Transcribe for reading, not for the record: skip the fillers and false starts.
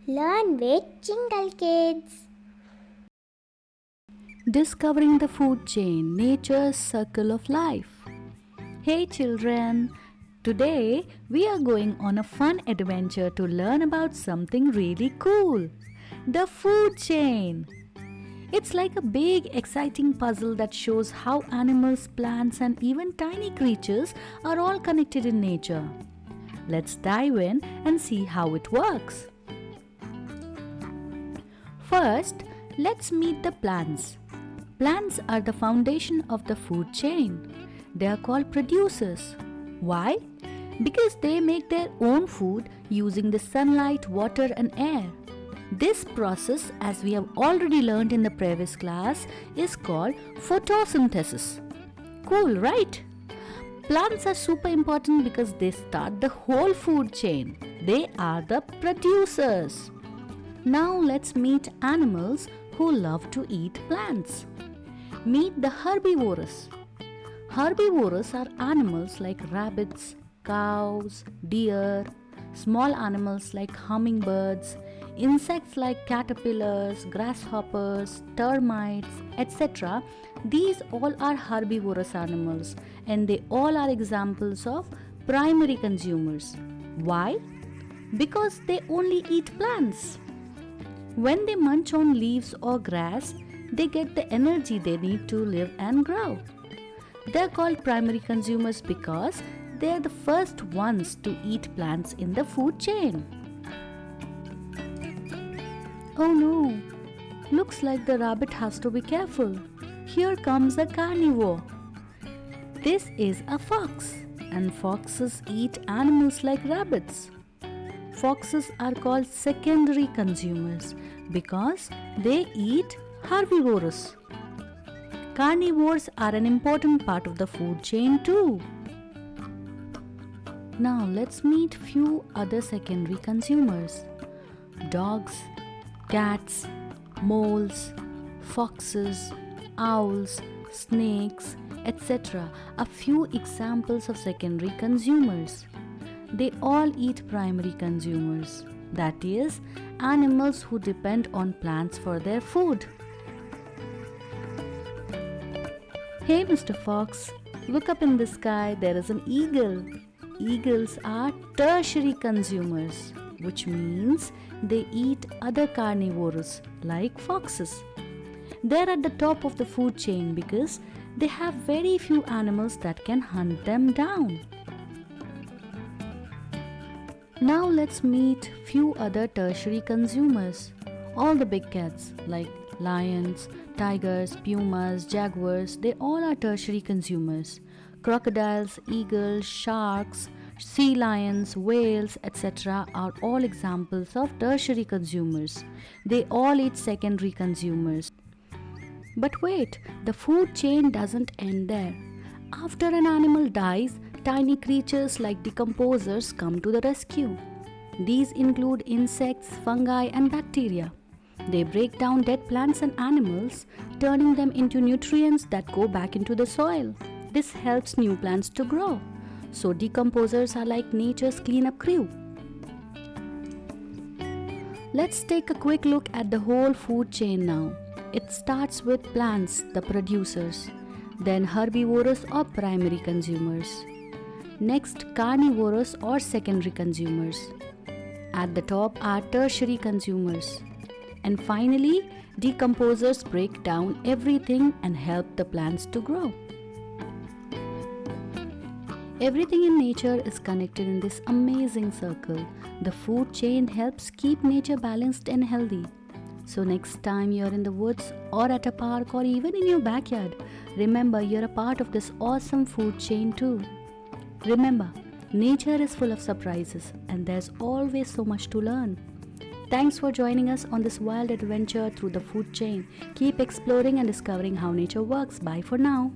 Learn with Jingle Kids. Discovering the food chain, nature's circle of life. Hey children, today we are going on a fun adventure to learn about something really cool. The food chain. It's like a big exciting puzzle that shows how animals, plants and even tiny creatures are all connected in nature. Let's dive in and see how it works. First, let's meet the plants. Plants are the foundation of the food chain. They are called producers. Why? Because they make their own food using the sunlight, water and air. This process, as we have already learned in the previous class, is called photosynthesis. Cool, right? Plants are super important because they start the whole food chain. They are the producers. Now let's meet animals who love to eat plants. Meet the herbivores. Herbivores are animals like rabbits, cows, deer, small animals like hummingbirds, insects like caterpillars, grasshoppers, termites, etc. These all are herbivorous animals and they all are examples of primary consumers. Why? Because they only eat plants. When they munch on leaves or grass, they get the energy they need to live and grow. They are called primary consumers because they are the first ones to eat plants in the food chain. Oh no! Looks like the rabbit has to be careful. Here comes a carnivore. This is a fox, and foxes eat animals like rabbits. Foxes are called secondary consumers because they eat herbivores. Carnivores are an important part of the food chain too. Now let's meet few other secondary consumers. Dogs, cats, moles, foxes, owls, snakes, etc. are few examples of secondary consumers. They all eat primary consumers, that is, animals who depend on plants for their food. Hey Mr. Fox, look up in the sky, there is an eagle. Eagles are tertiary consumers, which means they eat other carnivores like foxes. They're at the top of the food chain because they have very few animals that can hunt them down. Now let's meet few other tertiary consumers. All the big cats like lions, tigers, pumas, jaguars, they all are tertiary consumers. Crocodiles, eagles, sharks, sea lions, whales, etc. are all examples of tertiary consumers. They all eat secondary consumers. But wait, the food chain doesn't end there. After an animal dies, tiny creatures like decomposers come to the rescue. These include insects, fungi and bacteria. They break down dead plants and animals, turning them into nutrients that go back into the soil. This helps new plants to grow. So decomposers are like nature's cleanup crew. Let's take a quick look at the whole food chain now. It starts with plants, the producers. Then herbivores or primary consumers. Next, carnivores or secondary consumers. At the top are tertiary consumers. And finally, decomposers break down everything and help the plants to grow. Everything in nature is connected in this amazing circle. The food chain helps keep nature balanced and healthy. So next time you're in the woods or at a park or even in your backyard, remember you're a part of this awesome food chain too. Remember, nature is full of surprises and there's always so much to learn. Thanks for joining us on this wild adventure through the food chain. Keep exploring and discovering how nature works. Bye for now.